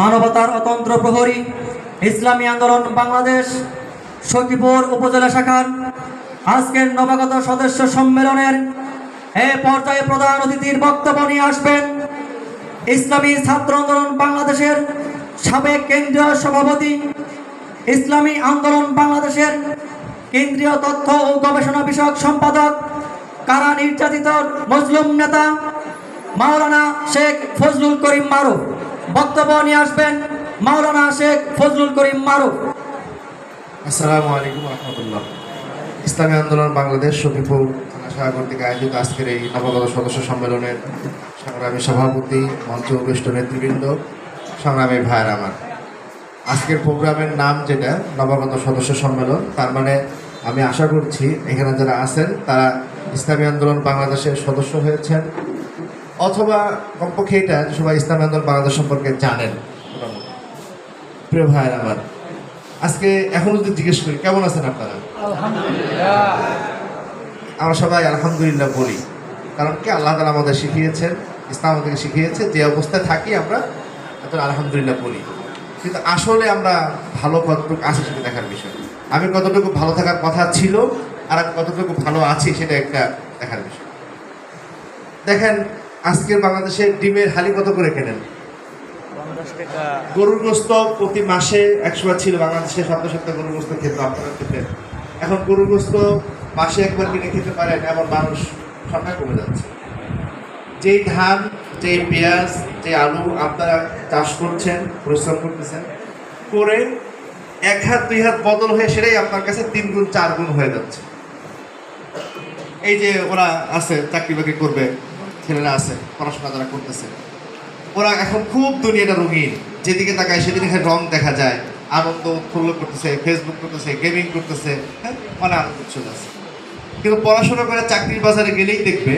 মানবতার অতন্ত্র প্রহরী ইসলামী আন্দোলন বাংলাদেশ সখীপুর উপজেলা শাখার আজকের নবাগত সদস্য সম্মেলনের এ পর্যায়ে প্রধান অতিথির বক্তব্য নিয়ে আসবেন ইসলামী ছাত্র আন্দোলন বাংলাদেশের সাবেক কেন্দ্রীয় সভাপতি, ইসলামী আন্দোলন বাংলাদেশের কেন্দ্রীয় তথ্য ও গবেষণা বিষয়ক সম্পাদক, কারা নির্যাতিত মজলুম নেতা মাওলানা শেখ ফজলুল করিম মারুফ। বক্তব্য নিয়ে আসবেন মাওলানা শেখ ফজলুল করিম মারুফ। আসসালামু আলাইকুম রহমতুল্লাহ। ইসলামী আন্দোলন বাংলাদেশ সখীপুর থানা শাখা কর্তৃক আয়োজিত আজকের এই নবাগত সদস্য সম্মেলনের সংগ্রামী সভাপতি, মঞ্চ উপবিষ্ট নেতৃবৃন্দ, সংগ্রামী ভাইয়ের আমার, আজকের প্রোগ্রামের নাম যেটা নবাগত সদস্য সম্মেলন, তার মানে আমি আশা করছি এখানে যারা আছেন তারা ইসলামী আন্দোলন বাংলাদেশের সদস্য হয়েছেন, অথবা কমপক্ষে এটা সবাই ইসলামী আন্দোলন বাংলাদেশ সম্পর্কে জানেন। প্রিয় ভাইয়ের আমার, আজকে এখন যদি জিজ্ঞেস করি কেমন আছেন আপনারা, আমরা সবাই আলহামদুলিল্লাহ বলি। কারণ কি, আল্লাহ তাআলা আমাদের শিখিয়েছেন, ইসলাম আমাদেরকে শিখিয়েছে যে অবস্থায় থাকি আমরা আলহামদুলিল্লাহ বলি। কিন্তু আসলে আমরা ভালো কতটুকু আছি সেটা দেখার বিষয়। আমি কতটুকু ভালো থাকার কথা ছিল আর আমি কতটুকু ভালো আছি সেটা একটা দেখার বিষয়। দেখেন, আজকের বাংলাদেশে ডিমের হালি কত করে কেনেন? গরুর গোস্ত প্রতি মাসে 100 ছিল বাংলাদেশে, সপ্তাহে গরুর গোস্ত খেত, আপনারা খেতেন। এখন গরুর গোস্ত মাসে একবার কিনে খেতে পারেন, এমন মানুষ সংখ্যা কমে যাচ্ছে। যেই ধান, যেই পেঁয়াজ, যে আলু আপনারা চাষ করছেন, পরিশ্রম করতেছেন, করে 1 হাত 2 হাত বদল হয়ে সেটাই আপনার কাছে 3 গুণ 4 গুণ হয়ে যাচ্ছে। এই যে ওরা আছে চাকরি বাকরি করবে, ছেলেরা আছে পড়াশোনা যারা করতেছে, ওরা এখন খুব দুনিয়াটা রঙিন, যেদিকে তাকায় সেদিকে রং দেখা যায়, আনন্দ উৎফুল্ল করতেছে, ফেসবুক করতেছে, গেমিং করতেছে, হ্যাঁ, মানে আনন্দ চলে আছে। কিন্তু পড়াশোনা করে চাকরির বাজারে গেলেই দেখবে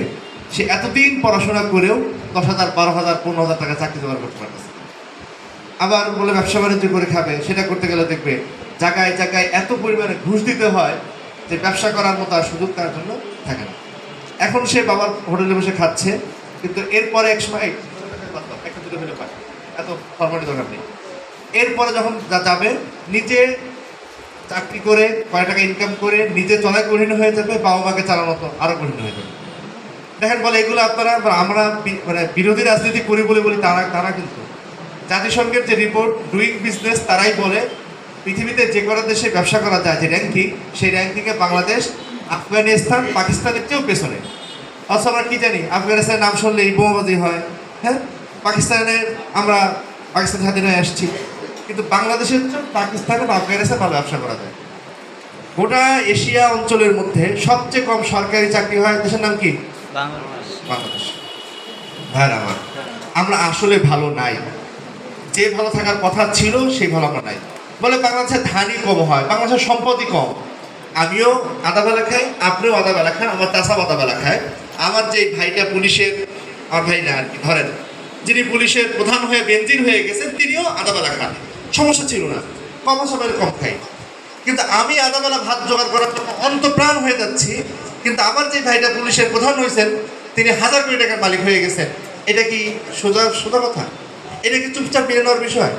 সে এতদিন পড়াশোনা করেও 10,000, 12,000, 15,000 টাকা চাকরি জোগাড় করতে পারতেছে। আবার বলে ব্যবসা বাণিজ্য করে খাবে, সেটা করতে গেলে দেখবে জায়গায় জায়গায় এত পরিমাণে ঘুষ দিতে হয় যে ব্যবসা করার মতো আর সুযোগ তার জন্য থাকে না। এখন সে বাবার হোটেলে বসে খাচ্ছে, কিন্তু এরপরে এক সময় একটা দুটো হলে পায়, এত ফরমালিটি দরকার নেই। এরপরে যখন যাবে নিজে চাকরি করে কয় টাকা ইনকাম করে নিজে চলায় কঠিন হয়ে যাবে, বাবা মাকে চালানো তো আরও কঠিন হয়ে যাবে। দেখেন, বলে এগুলো আপনারা আমরা মানে বিরোধী রাজনীতি করি বলে তারা কিন্তু জাতিসংঘের যে রিপোর্ট ডুইং বিজনেস, তারাই বলে পৃথিবীতে যে কটা দেশে ব্যবসা করা যায় যে র্যাঙ্কিং, সেই র্যাঙ্কিংয়ে বাংলাদেশ আফগানিস্তান, পাকিস্তানের চেয়েও পেছনে। অথচ আমরা কী জানি, আফগানিস্তানের নাম শুনলেই বোমাবাজি হয়, হ্যাঁ, আমরা পাকিস্তান স্বাধীন হয়ে আসছি, কিন্তু বাংলাদেশের পাকিস্তানে বা আফগানিস্তানে ভালো ব্যবসা করা যায়। গোটা এশিয়া অঞ্চলের মধ্যে সবচেয়ে কম সরকারি চাকরি হয় দেশের নাম কি? বাংলাদেশ। ভাইয়ের আমার, আমরা আসলে ভালো নাই, যে ভালো থাকার কথা ছিল সেই ভালো আমরা নাই। বলে বাংলাদেশে ধানই কম হয়, বাংলাদেশের সম্পদই কম। আমিও আদা বেলা খাই, আপনিও আদা বেলা খান, আমার চাষা আদা বেলা খায়। আমার যে ভাইটা পুলিশের, আমার ভাই না আর কি, ধরেন যিনি পুলিশের প্রধান হয়ে বেঞ্জিন হয়ে গেছেন, তিনিও আদা বেলা খান, সমস্যা ছিল না, কম সময় কম খাই। কিন্তু আমি আদা বেলা ভাত জোগাড় করার জন্য অন্তপ্রাণ হয়ে যাচ্ছি, কিন্তু আমার যে ভাইটা পুলিশের প্রধান হয়েছেন তিনি 1000 কোটি টাকার মালিক হয়ে গেছেন। এটা কি সোজা কথা? এটা কি চুপচাপ মেনে নেওয়ার বিষয়?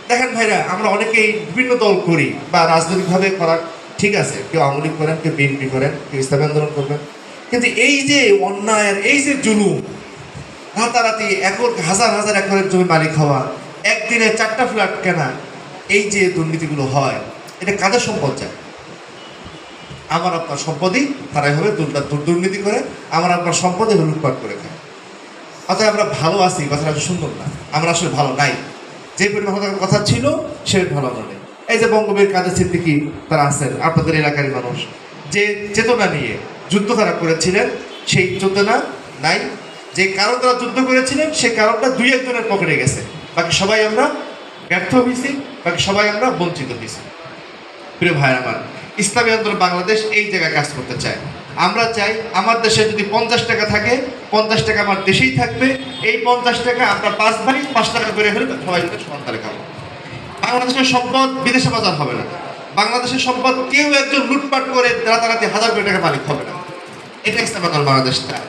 দেখেন ভাইরা, আমরা অনেকেই বিভিন্ন দল করি বা রাজনৈতিকভাবে করার ঠিক আছে, কেউ আওয়ামী লীগ করেন, কেউ বিএনপি করেন, কেউ ইসলামী আন্দোলন করবেন, কিন্তু এই যে অন্যায়, এই যে জুলুম, রাতারাতি হাজার হাজার একরের জমি মালিক হওয়া, একদিনে 4টা ফ্ল্যাট কেনা, এই যে দুর্নীতিগুলো হয়, এটা কাদের সম্পদ যায়? আমার আপনার সম্পদই তারাই হবে দুর্নীতি করে, আমার আপনার সম্পদে লুটপাট করে খায়। অর্থাৎ আমরা ভালো আছি, কথাটা সুন্দর না, আমরা আসলে ভালো নাই। যে পরিমাণ কথা ছিল সে ভালো আমরা নেই। এই যে বঙ্গবীর কাদের সিদ্দিকী তারা আছেন, আপনাদের এলাকারই মানুষ, যে চেতনা নিয়ে যুদ্ধ তারা করেছিলেন সেই চেতনা নাই। যে কারণ তারা যুদ্ধ করেছিলেন সেই কারণটা 2-1 জনের পকেটে গেছে, বাকি সবাই আমরা ব্যর্থ হয়েছি, বাকি সবাই আমরা বঞ্চিত হয়েছি। প্রিয় ভাইয়ের আমার, ইসলামী আন্দোলন বাংলাদেশ এই জায়গায় কাজ করতে চায়। আমরা চাই আমার দেশে যদি 50 টাকা থাকে, 50 টাকা আমার দেশেই থাকবে। এই 50 টাকা আমরা 5 ভাই 5 টাকা করে হলে সবাই মিলে সমান তালে খাবো। বাংলাদেশের সম্পদ বিদেশে বাজার হবে না, বাংলাদেশের সম্পদ কেউ একজন লুটপাট করে রাতারাতি 1000 কোটি টাকা মালিক হবে না। এটা ইসলামী আন্দোলন বাংলাদেশ চায়।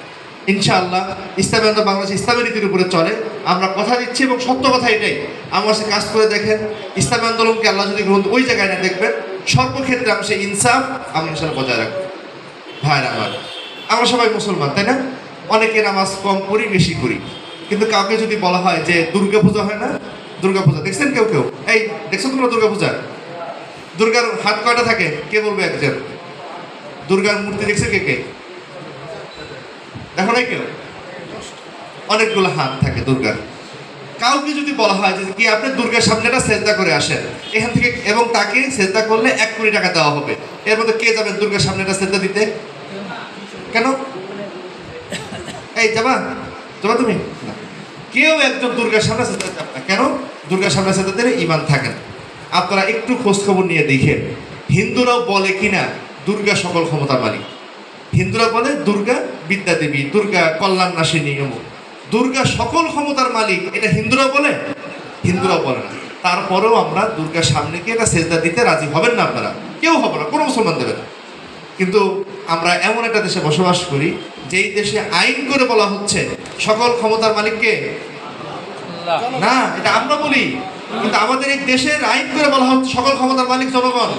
ইনশাআল্লাহ ইসলামী আন্দোলন বাংলাদেশ ইসলামী নীতির উপরে চলে। আমরা কথা দিচ্ছি এবং সত্য কথা এটাই। আমার সাথে কাজ করে দেখেন, ইসলামী আন্দোলনকে আল্লাহ যদি গ্রহণ ওই জায়গায় না দেখবেন, সর্বক্ষেত্রে আমরা সেই ইনসাফ আমরা ইনশাআল্লাহ বজায় রাখবো। ভাইরা আমার, আমরা সবাই মুসলমান, তাই না? অনেকে নামাজ কম করি, বেশি করি, কিন্তু কাউকে যদি বলা হয় যে দুর্গা পূজা হয় না, দুর্গা পূজা দেখছেন কেউ কেউ? এই দেখছো তোমরা দুর্গা পূজা? দুর্গার হাত কয়টা থাকে কে বলবে একজন? দুর্গার মূর্তি দেখছে কে কে? দেখো নাই কেউ? অনেকগুলো হাত থাকে দুর্গার। কাউকে যদি বলা হয় যে কি আপনি দুর্গার সামনেটা সেজদা করে আসেন এখান থেকে, এবং তাকে সেজদা করলে 1 কোটি টাকা দেওয়া হবে, এর মধ্যে কে যাবেন দুর্গার সামনেটা সেজদা দিতে? কেন? এই যাবা যাবা তুমি না। কেউ একজন দুর্গার সামনে সেজদা যাবে না। কেন? দুর্গার সামনে সেজদা দিলে ঈমান থাকে না। আপনারা একটু খোঁজখবর নিয়ে দেখেন, হিন্দুরাও বলে কিনা দুর্গা সকল ক্ষমতার মালিক। হিন্দুরা বলে দুর্গা বিদ্যা দেবী, দুর্গা কল্যাণ নাশিনী, দুর্গা সকল ক্ষমতার মালিক, এটা হিন্দুরাও বলে? হিন্দুরাও বলে না। তারপরেও আমরা দুর্গার সামনে গিয়ে এটা সেজদা দিতে রাজি হবেন না, আপনারা কেউ হবে না, কোনো মুসলমান দেবে না। কিন্তু আমরা এমন একটা দেশে বসবাস করি যেই দেশে আইন করে বলা হচ্ছে সকল ক্ষমতার মালিককে না, এটা আমরা বলি, কিন্তু আমাদের এই দেশের আইন করে বলা হচ্ছে সকল ক্ষমতার মালিক জনগণ।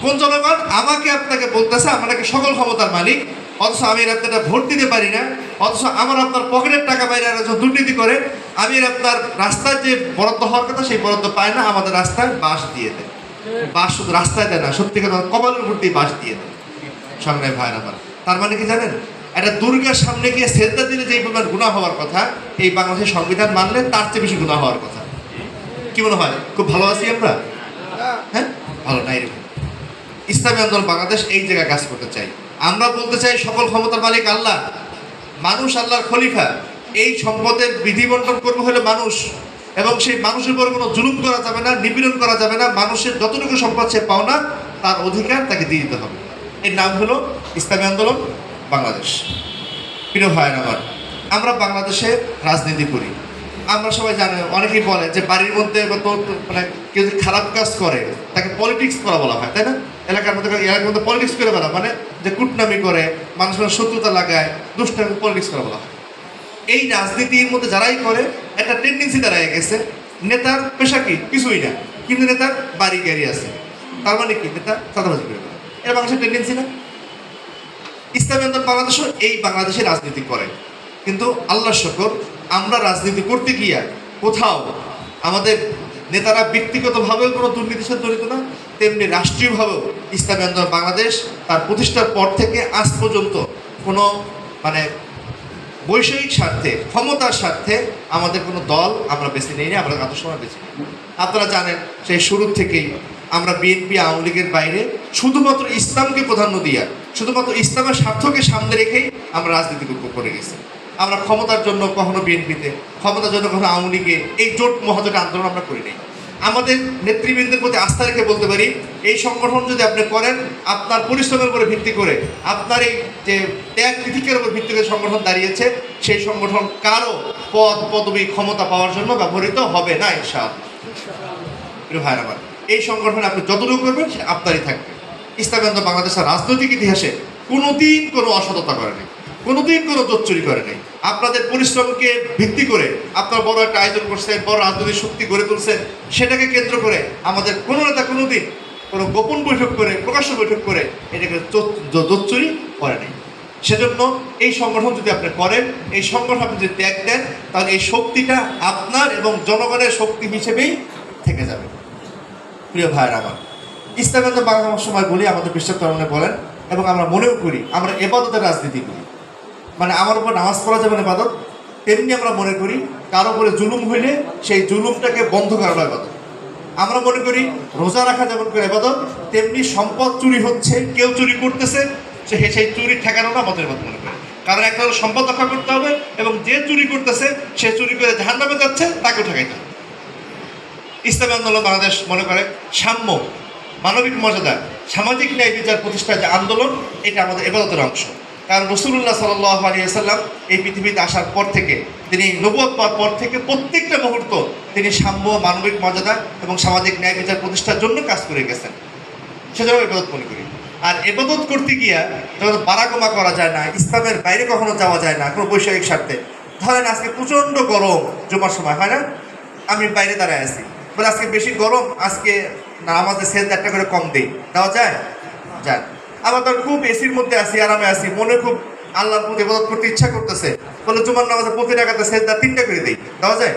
কোন জনগণ? আমাকে আপনাকে বলতেছে আমাকে সকল ক্ষমতার মালিক, অথচ আমি এর আপনার ভোট দিতে পারি না, অথচ আমার আপনার পকেটের টাকা বাইরে দুর্নীতি করে আমি এর আপনার রাস্তায় যে বরাদ্দ হওয়ার কথা সেই বরাদ্দ পায় না, আমাদের রাস্তায় বাঁশ দিয়ে দেয়। বাঁশ শুধু রাস্তায় দেয় না, সত্যি কথা কপালের উপর দিয়ে বাঁশ দিয়ে দেয়। সংগ্রামী ভাইরা আমার, তার মানে কি জানেন, একটা দুর্গার সামনে গিয়ে সেজদা দিলে যে পরিমাণ গুনাহ হওয়ার কথা, এই বাংলাদেশের সংবিধান মানলে তার চেয়ে বেশি গুনাহ হওয়ার কথা। কি মনে হয়? খুব ভালো আছি আমরা? হ্যাঁ, ভালো নাই। এরকম ইসলামী আন্দোলন বাংলাদেশ এই জায়গায় কাজ করতে চাই। আমরা বলতে চাই সকল ক্ষমতার মালিক আল্লাহ, মানুষ আল্লাহর খলিফা। এই সম্পদের বিধি বন্টন করবো হলে মানুষ, এবং সেই মানুষের উপর কোনো জুলুম করা যাবে না, নিপীড়ন করা যাবে না। মানুষের যতটুকু সম্পদ সে পাওনা তার অধিকার তাকে দিয়ে দিতে হবে। এর নাম হলো ইসলামী আন্দোলন বাংলাদেশ। প্রিয় ভাইয়ের আমার, আমরা বাংলাদেশে রাজনীতি করি। আমরা সবাই জানি, অনেকেই বলে যে বাড়ির মধ্যে মানে কেউ যদি খারাপ কাজ করে তাকে পলিটিক্স করা বলা হয়, তাই না? এলাকার মধ্যে পলিটিক্স করে বলা মানে যে কুটনামি করে, মানুষের শত্রুতা লাগায়, দুষ্টামি, পলিটিক্স করা বলা হয়। এই রাজনীতির মধ্যে যারাই করে একটা টেন্ডেন্সি দাঁড়ায় গেছে, নেতার পেশা কি কিছুই না, কিন্তু নেতার বাড়ি গাড়ি আছে, তার মানে কি নেতা চাঁদাবাজি করে। এটা বাংলাদেশের টেন্ডেন্সি না? ইসলামী আন্দোলন বাংলাদেশও এই বাংলাদেশে রাজনীতি করে, কিন্তু আল্লাহর শকর আমরা রাজনীতি করতে গিয়া কোথাও আমাদের নেতারা ব্যক্তিগতভাবেও কোনো দুর্নীতির সাথে জড়িত না, তেমনি রাষ্ট্রীয়ভাবেও ইসলামী আন্দোলন বাংলাদেশ তার প্রতিষ্ঠার পর থেকে আজ পর্যন্ত কোনো মানে বৈষয়িক স্বার্থে, ক্ষমতার স্বার্থে আমাদের কোনো দল আমরা বেছে নিই না, আমরা আদর্শভাবে বেছে নিই। আপনারা জানেন সেই শুরু থেকেই আমরা বিএনপি, আওয়ামী লীগের বাইরে শুধুমাত্র ইসলামকে প্রাধান্য দিয়া, শুধুমাত্র ইসলামের স্বার্থকে সামনে রেখেই আমরা রাজনীতি করে গেছি। আমরা ক্ষমতার জন্য কখনো বিএনপিতে, ক্ষমতার জন্য কখনো আওয়ামী লীগে এই জোট মহাজোট আন্দোলন আমরা করি নাই। আমাদের নেতৃবৃন্দের প্রতি আস্থা রেখে বলতে পারি, এই সংগঠন যদি আপনি করেন আপনার পরিশ্রমের উপরে ভিত্তি করে, আপনার এই যে ত্যাগ তিতিকের উপর ভিত্তি করে সংগঠন দাঁড়িয়েছে, সেই সংগঠন কারো পদ পদবী ক্ষমতা পাওয়ার জন্য ব্যবহৃত হবে না ইনশাআল্লাহ। প্রিয় ভাইরা আমার, এই সংগঠন আপনি যতটুকু করবেন সে আপনারই থাকবে। ইসলামী আন্দোলন বাংলাদেশের রাজনৈতিক ইতিহাসে কোনোদিন কোনো অসততা করে নেই, কোনোদিন কোনো জোচ্চুরি করে নেই। আপনাদের পরিশ্রমকে ভিত্তি করে আপনার বড় একটা আয়োজন করছেন, বড় রাজনৈতিক শক্তি গড়ে তুলছেন, সেটাকে কেন্দ্র করে আমাদের কোনো নেতা কোনোদিন কোনো গোপন বৈঠক করে, প্রকাশ্য বৈঠক করে এটাকে জোচ্চুরি করে নেই। সেজন্য এই সংগঠন যদি আপনি করেন, এই সংগঠন আপনি যদি ত্যাগ দেন, তাহলে এই শক্তিটা আপনার এবং জনগণের শক্তি হিসেবেই থেকে যাবে। প্রিয় ভাইয়ের আমার, ইসলামী আন্দোলন বাংলাদেশ সময় বলি, আমাদের বিশ্বাস বলেন, এবং আমরা মনেও করি আমরা এবাদতের রাজনীতি করি। মানে আমার উপর নামাজ পড়া যেমন ইবাদত, তেমনি আমরা মনে করি কারো উপরে জুলুম হইলে সেই জুলুমটাকে বন্ধ করা ইবাদত। আমরা মনে করি রোজা রাখা যেমন করে ইবাদত, তেমনি সম্পদ চুরি হচ্ছে, কেউ চুরি করতেছে, সেই চুরি ঠেকানোটা আমাদের ইবাদত মনে করি। কারণ একটা হলো সম্পদ রক্ষা করতে হবে, এবং যে চুরি করতেছে সে চুরি করে জাহান্নামে যাচ্ছে তাকেও ঠেকাইতে হবে। ইসলামী আন্দোলন বাংলাদেশ মনে করে সাম্য, মানবিক মর্যাদা, সামাজিক ন্যায় বিচার প্রতিষ্ঠার যে আন্দোলন, এটা আমাদের ইবাদতের অংশ। কারণ রাসূলুল্লাহ সাল্লাল্লাহু আলাইহি ওয়াসাল্লাম এই পৃথিবীতে আসার পর থেকে, তিনি নবুয়ত পাওয়ার পর থেকে প্রত্যেকটা মুহূর্ত তিনি সাম্য, মানবিক মর্যাদা এবং সামাজিক ন্যায় বিচার প্রতিষ্ঠার জন্য কাজ করে গেছেন। সেজন্য ইবাদত মনে করি। আর এবাদত করতে গিয়া যখন বারাকমা করা যায় না, ইসলামের বাইরে কখনো যাওয়া যায় না কোনো বৈষয়িক স্বার্থে। ধরেন আজকে প্রচণ্ড গরম, জুমার সময় হয় না, আমি বাইরে দাঁড়ায় আছি, বলে আজকে বেশি গরম, আজকে না আমাদের সেল একটা করে কম দেই, দেওয়া যায়? যায়। আবার ধর খুব এসির মধ্যে আছি, আরামে আছি, মনে খুব আল্লাহর প্রতি ইবাদত করতে ইচ্ছা করতেছে, বলে জুমার নামাজে প্রতি টাকাতে সেজদা 3টা করে দিই, দেওয়া যায়?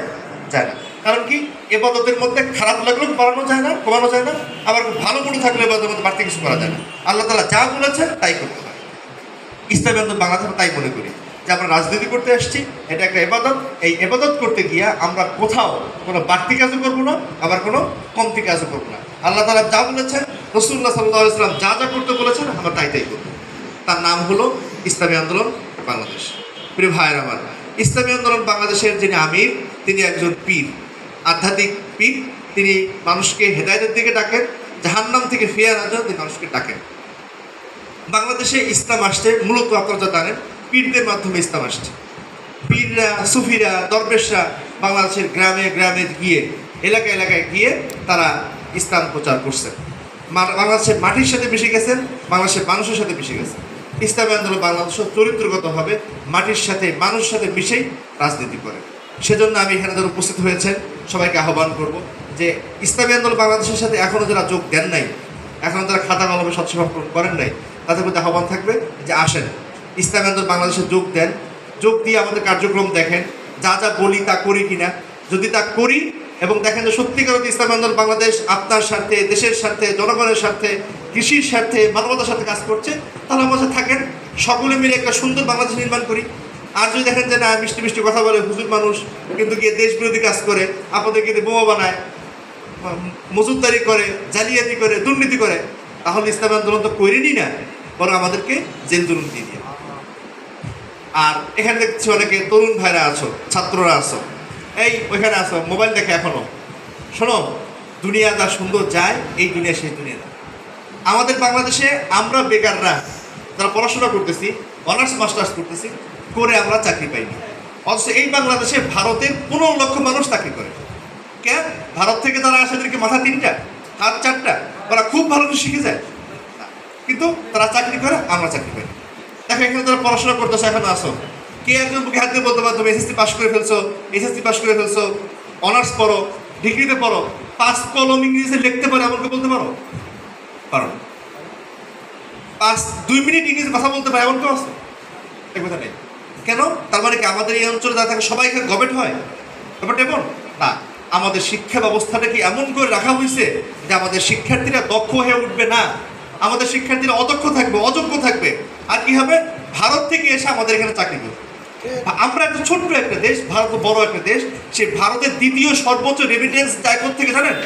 যায় না। কারণ কি, এবাদতের মধ্যে খারাপ লাগলেও বাড়ানো যায় না, কমানো যায় না, আবার খুব ভালো মনে থাকলে এবাদতের মধ্যে বাড়তি কিছু করা যায় না। আল্লাহ তাআলা যা বলেছেন তাই করতে হয়। ইসলামী আন্দোলন বাংলাদেশে তাই মনে করি যে আমরা রাজনীতি করতে আসছি, এটা একটা এবাদত। এই এবাদত করতে গিয়া আমরা কোথাও কোনো বাড়তি কাজও করবো না, আবার কোনো কমতি কাজও করবো না। আল্লাহ তাআলা যা বলেছেন, রাসূলুল্লাহ সাল্লাল্লাহু আলাইহি ওয়াসাল্লাম যা যা করতে বলেছেন, আমরা তাই তাই করবো। তার নাম হলো ইসলামী আন্দোলন বাংলাদেশ। প্রিয় ভাইয়ের আমার, ইসলামী আন্দোলন বাংলাদেশের যিনি আমির, তিনি একজন পীর, আধ্যাত্মিক পীর। তিনি মানুষকে হেদায়েতের দিকে ডাকেন, জাহান্নাম থেকে ফিরিয়ে আনার জন্য তিনি মানুষকে ডাকেন। বাংলাদেশে ইসলাম আসছে মূলত, আপনারা যা জানেন, পীরদের মাধ্যমে ইসলাম আসছে। পীররা, সুফিরা, দরবেশরা বাংলাদেশের গ্রামে গ্রামে গিয়ে, এলাকায় এলাকায় গিয়ে তারা ইসলাম প্রচার করছেন। বাংলাদেশের মাটির সাথে মিশে গেছেন, বাংলাদেশের মানুষের সাথে মিশে গেছেন। ইসলামী আন্দোলন বাংলাদেশ চরিত্রগতভাবে মাটির সাথে মানুষের সাথে মিশেই রাজনীতি করে। সেজন্য আমি এখানে যারা উপস্থিত হয়েছেন সবাইকে আহ্বান করব যে ইসলামী আন্দোলন বাংলাদেশের সাথে এখনও যারা যোগ দেন নাই, এখনও যারা খাতা কলমে সৎসেবা করেন নাই, তাদের প্রতি আহ্বান থাকবে যে আসেন, ইসলামী আন্দোলন বাংলাদেশে যোগ দেন, যোগ দিয়ে আমাদের কার্যক্রম দেখেন, যা যা বলি তা করি কিনা। যদি তা করি এবং দেখেন যে সত্যিকার অর্থে ইসলামী আন্দোলন বাংলাদেশ আপনার স্বার্থে, দেশের স্বার্থে, জনগণের স্বার্থে, কৃষির স্বার্থে, মানবতার সাথে কাজ করছে, তাহলে আমাদের থাকেন, সকলে মিলে একটা সুন্দর বাংলাদেশ নির্মাণ করি। আর যদি দেখেন যে না, মিষ্টি মিষ্টি কথা বলে হুজুর মানুষ, কিন্তু গিয়ে দেশ বিরোধী কাজ করে, আপনাদেরকে বোমা বানায়, মজুদদারি করে, জালিয়াতি করে, দুর্নীতি করে, তাহলে ইসলামী আন্দোলন তো করিনি না, বরং আমাদেরকে জেল জুলুম দিয়ে দিয়ে। আর এখানে দেখছি অনেকে তরুণ ভাইরা আছো, ছাত্ররা আছো, এই ওইখানে আছো, মোবাইল দেখে এখনো। শোনো, দুনিয়া যা সুন্দর যায়, এই দুনিয়া সেই দুনিয়া না। আমাদের বাংলাদেশে আমরা বেকাররা যারা পড়াশোনা করতেছি, অনার্স মাস্টার্স করতেছি, করে আমরা চাকরি পাইনি। অথচ এই বাংলাদেশে ভারতের 15 লক্ষ মানুষ চাকরি করে। কেন? ভারত থেকে তারা আসে, এদেরকে মাথা 3টা, হাত 4টা, তারা খুব ভালো কিছু শিখে যায়, কিন্তু তারা চাকরি করে, আমরা চাকরি পাই। দেখো এখানে তারা পড়াশোনা করতেছে, এখন আসো, কে একজন বুকে হাত দিয়ে বলতে পারো তুমি এসএসসি পাস করে ফেলছো, এসএসসি পাস করে ফেলছো, অনার্স পড়ো, ডিগ্রিতে পড়ো, 5 কলম ইংরেজিতে লিখতে পারো, এমনকে বলতে পারো? পারো। 2 মিনিট ইংরেজি কথা বলতে পারে, এমন কেউ আছে? এই কথা নেই। কেন? তার মানে কি আমাদের এই অঞ্চলে যারা থাকে সবাই এখানে গবেট হয়? ব্যাপারটা এমন না। আমাদের শিক্ষা ব্যবস্থাটা কি এমন করে রাখা হয়েছে যে আমাদের শিক্ষার্থীরা দক্ষ হয়ে উঠবে না, আমাদের শিক্ষার্থীরা অদক্ষ থাকবে, অযোগ্য থাকবে। আর কি হবে? ভারত থেকে এসে আমাদের এখানে চাকরি করবে। আমরা একটা ছোট্ট একটা দেশ, ভারত বড় একটা দেশ, সেই ভারতের দ্বিতীয় সর্বোচ্চ রেমিটেন্স যায় থেকে জানেন?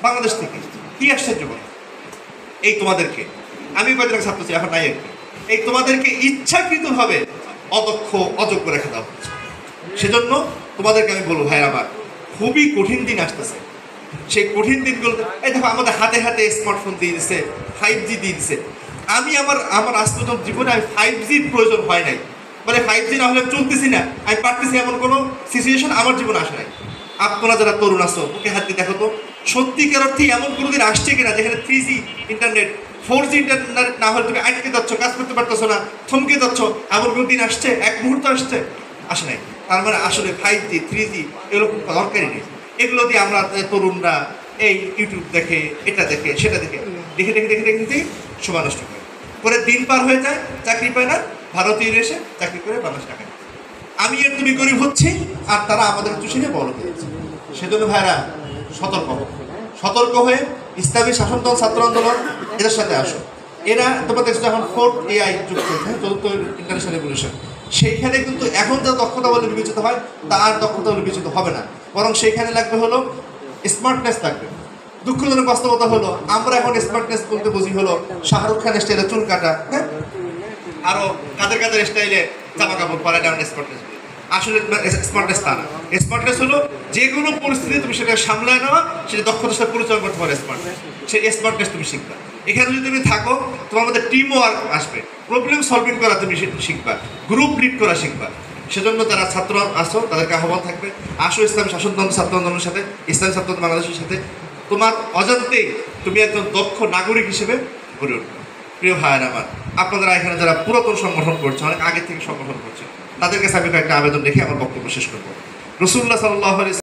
বাংলাদেশ থেকে। কি আশ্চর্য করে! এই তোমাদেরকে, আমি কয়েকজন ছাত্র ছিলাম, এখন নাই আর কি, এই তোমাদেরকে ইচ্ছাকৃতভাবে অদক্ষ, অযোগ্য রেখে দেওয়া হচ্ছে। সেজন্য তোমাদেরকে আমি বলবো, ভাই আমার, খুবই কঠিন দিন আসতেছে। সেই কঠিন দিনগুলো, এই দেখো আমাদের হাতে হাতে স্মার্টফোন দিয়ে দিচ্ছে, 5G দিয়ে দিচ্ছে। আমি আমার আজ পর্যন্ত জীবনে আমি 5Gর প্রয়োজন হয় নাই, মানে 5G না হলে চলতেছি না, আমি পারতেছি, এমন কোনো সিচুয়েশন আমার জীবনে আসে নাই। আপনারা যারা তরুণ আছো, ওকে হাত দিয়ে দেখো তো, সত্যিকার অর্থে এমন কোনো দিন আসছে কিনা যেখানে 3G ইন্টারনেট, 4G ইন্টারনেট না হলে তুমি আটকে যাচ্ছ, কাজ করতে পারতেছো না, থমকে যাচ্ছ, এমন কোনো দিন আসছে? এক মুহূর্ত আসছে? আসে নাই। তার মানে আসলে 5G, 3G এগুলো খুব দরকারই নেই। এগুলো দিয়ে আমরা তরুণরা এই ইউটিউব দেখে, এটা দেখে, সেটা দেখে, দেখে দেখে দেখে দেখে দেখে সময় নষ্ট করে, পরে দিন পার হয়ে যায়, চাকরি পায় না, ভারতীয় এসে চাকরি করে বাংলাদেশ টাকা। আমি এর তুমি গরিব হচ্ছি, আর তারা আমাদের চুষিয়ে বড় হয়েছে। সেজন্য ভাইরা সতর্ক হয়ে ইসলামী শাসনতন্ত্র, ছাত্র আন্দোলন, এদের সাথে আসো। এরা তোমরা দেখছো এখন 4th AI যুগ চলছে, 4th ইন্টারন্যাশনাল রেভলিউশন। সেইখানে কিন্তু এখন যা দক্ষতা বলে বিবেচিত হয়, তার দক্ষতা বলে বিবেচিত হবে না, বরং সেইখানে লাগবে হলো স্মার্টনেস লাগবে। দুঃখজনক বাস্তবতা হলো আমরা এখন স্মার্টনেস বলতে বুঝি হলো শাহরুখ খানের স্টাইলে চুল কাটা, হ্যাঁ, আরো কাদের কাদের স্টাইলে জামা কাপড় পরা, এটা স্মার্টনেস। আসলে স্মার্টনেস তা না। স্মার্টনেস হলো যে কোনো পরিস্থিতি তুমি সেটা সামলায় নেওয়া, সেটা দক্ষতার সাথে পরিচয় করতে পারো স্মার্টনেস। সেই স্মার্টনেস তুমি শিখবা। এখানে যদি তুমি থাকো, তোমার মধ্যে টিম ওয়ার্ক আসবে, প্রবলেম সলভিং করা তুমি শিখবা, গ্রুপ লিড করা শিখবা। সেজন্য যারা ছাত্র আসো, তাদেরকে আহ্বান থাকবে, আসো ইসলামী শাসনতন্ত্র, ছাত্র আন্দোলনের সাথে, ইসলামী ছাত্র বাংলাদেশের সাথে। তোমার অজান্তেই তুমি একজন দক্ষ নাগরিক হিসেবে গড়ে উঠবে। প্রিয় ভাইয়ের আমার, আপনারা এখানে যারা পুরাতন সংগঠন করছে, অনেক আগে থেকে সংগঠন করছে, তাদের কাছে আমি কয়েকটা আবেদন রেখে আমার বক্তব্য শেষ করবো। রাসূলুল্লাহ সাল্লাল্লাহু আলাইহি